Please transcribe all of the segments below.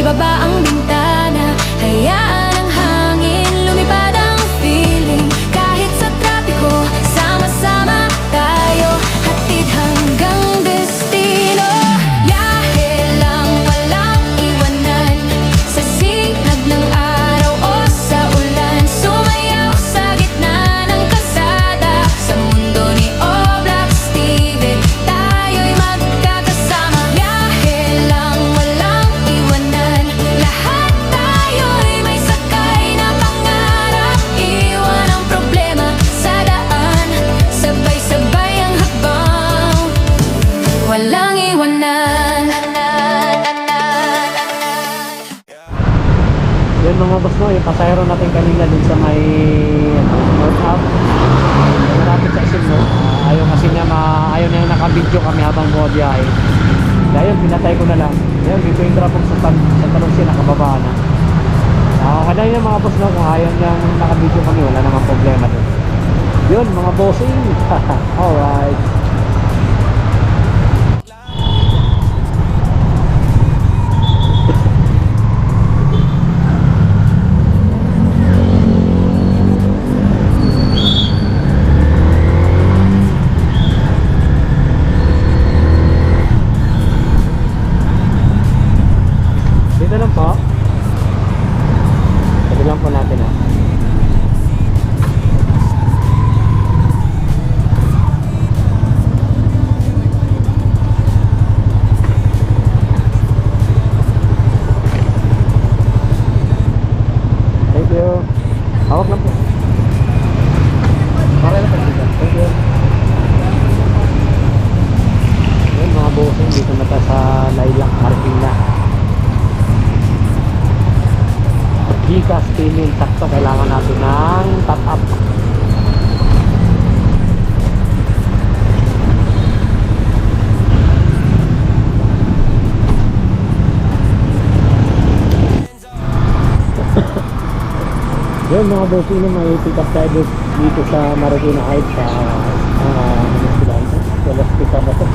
ibaba ang bintana, hayaan ang hangin, lumipad ang feeling. Kahit sa trapiko, sama-sama tayo, hatid hanggang destino. Biyahe lang, walang iwanan, sa sinag ng araw o sa ulan. Sumayaw sa gitna ng kalsada, sa mundo ni Oblak Steven, tayo'y magkakasama. Biyahe lang, walang iwanan, lahat tayo'y may sakay na pangarap. Iwan ang problema sa daan, sabay-sabay ang hakbang, walang iwanan. Yun mga boss no, yung pasahero natin kanina dun sa may North Hub, malapit sa isim no. Ayaw kasi niya ayaw niya nakabidyo kami habang bumabiyahe. Kaya yun, pinatay ko na lang. Yun, dito yung trapong sa Talongsi, nakababa na. Nakakadali na mga boss no, kung ayaw niyang nakabidyo kami, wala namang problema dun. Yun mga bossing. Alright. Dito lang po. Sabi lang po natin ha. Thank you. Hawak lang po. Okay lang po dito. Thank you. Yun mga bossing, dito na tayo sa Lilac Parking na. Gcash payment, sakto kailangan natin ng top up. Yun mga bossing na may pick up tayo dito sa Marikina Heights sa Estudiante. Walas kita ba ito?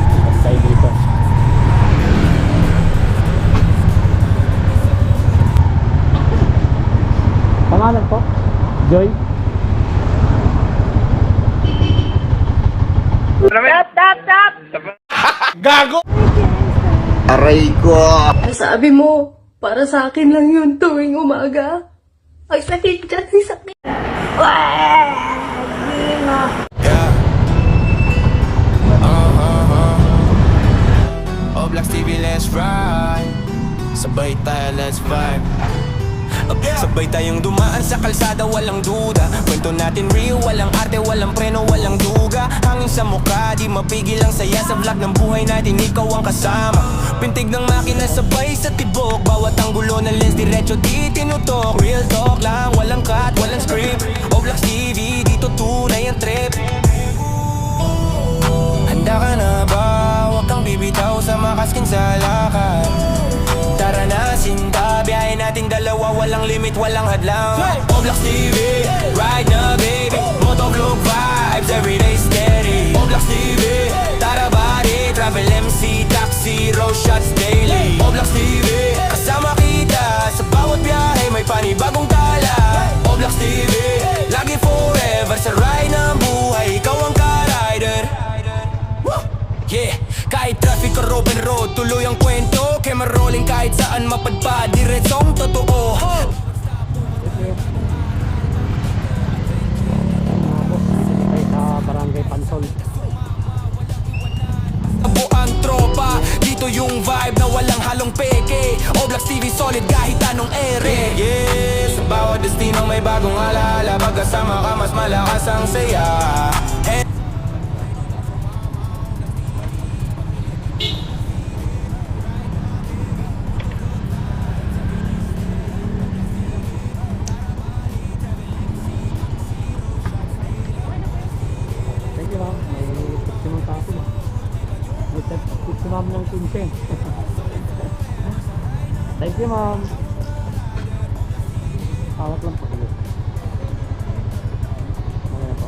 Pick up tayo dito. Pangalan po? Joy? Gago! Aray ko! Sabi mo, para sa akin lang yun tuwing umaga. Ang sakit dyan, ang sakit. Oblak TV, let's ride. Sabay tayo, let's vibe. Sabay tayong dumaan sa kalsada, walang duda. Kwento natin real, walang arte, walang preno, walang duga. Hangin sa mukha, di mapigil ang saya. Sa vlog ng buhay natin, ikaw ang kasama. Pintig ng makina sabay sa tibok. Bawat anggulo ng lens, diretso di tinutok. Real talk lang, walang cut, walang script. Oblak TV, dito tunay ang trip. Handa ka na ba? Huwag kang bibitaw sa makaskin sa lakad. Tara na sinta, biyahe nating dalawa, walang limit, walang hadlang. Oblak TV, ride na baby, motovlog vibes, everyday steady. Oblak TV, tara body, travel MC, taxi, road shots daily. Oblak TV, kasama kita, sa bawat biyahe may panibagong tala. Oblak TV, lagi forever sa ride ng buhay, ikaw ang ka-rider. Yeah, kahit traffic or open road, tuloy ang kwento. Camera rolling kahit saan mapadpad, diretsong totoo. Sa Barangay Pansol. Buang tropa, dito yung vibe na walang halong peke. Oblak TV solid kahit anong ere. Yeah, sa bawat destino may bagong alaala. Pagkasama ka mas malakas ang saya. Si ma'am ng 15. Thank you ma'am. Hawak lang po ulit. Mamaya po.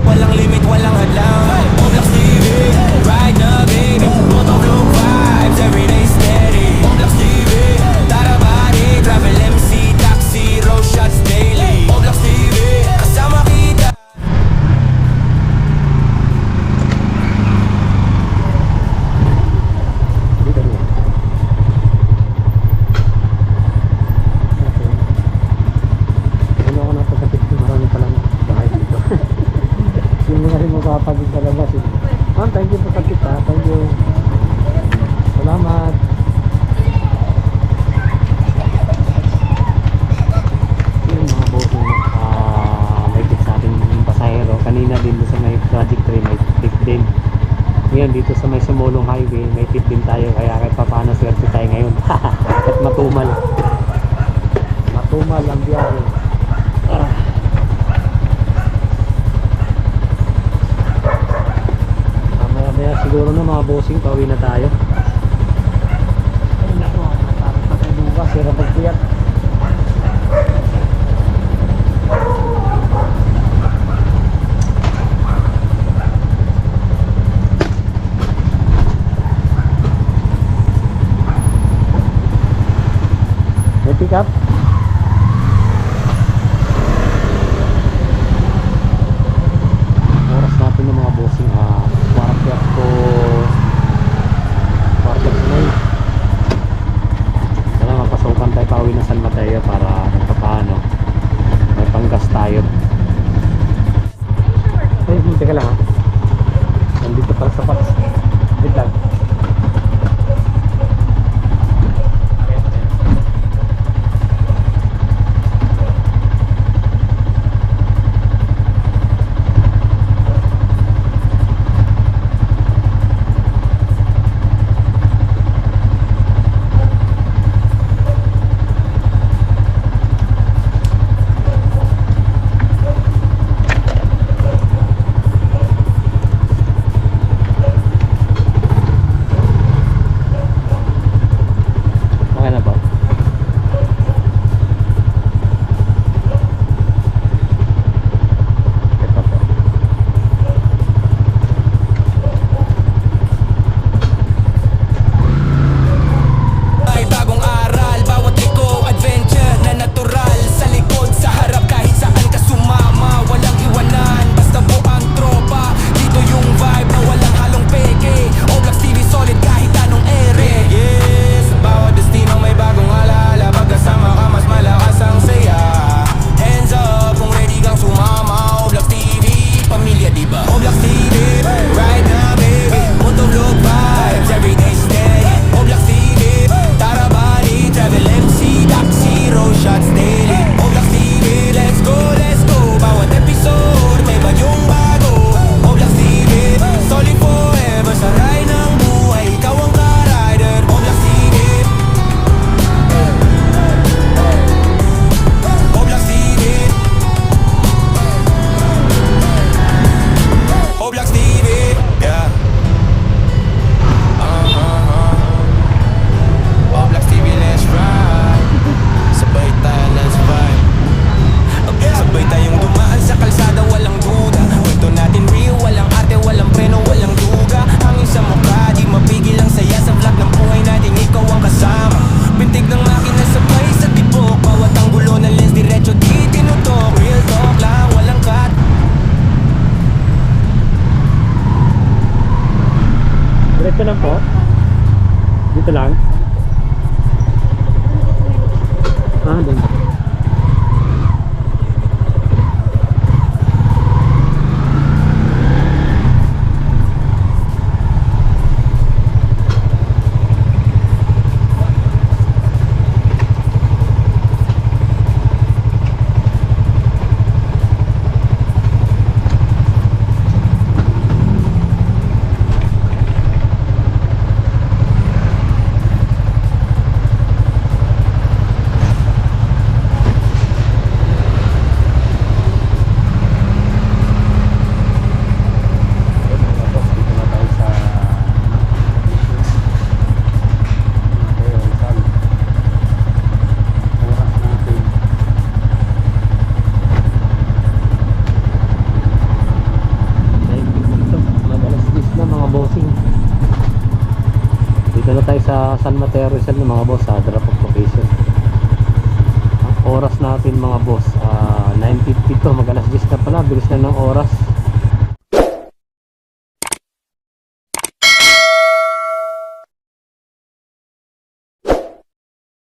Walang limit, walang hadlang. Oblax TV, ride na baby. Motovlog vibes, everyday steady. Oblax TV, tara body. Travel MC, taxi, road shots daily. Oblax TV, kasama kita. Ano ako napagkatid ko, marami palang bahay dito. Hindi mo rin makapagod sa labas. Ma'am, thank you po sa tip ha. Thank you. Salamat. Yung mga bossing may tip sa ating pasahero. Kanina din sa may Project 3 may tip din. Ngayon dito sa may Sumulong Highway may tip din tayo. Kaya kahit pa paano swerte tayo ngayon. At matumal. Matumal ang biyahe. Mamaya siguro na mga bossing, pauwi na tayo. Ay nako, parang patay bukas, sira pagpiyat. May pick up? Oras natin ng mga bossing quarter to 9. Kaya mapasukan tayo pauwi ng San Mateo para paano may panggas tayo. Ay, teka lang ha. Nandito para sa Pax. Wait lang. Diretso lang po. Dito lang. Doon. San Mateo Rizal ng mga boss, sa drop off location. Ang oras natin mga boss, 9:52, mag alas 10 na pala, bilis na ng oras.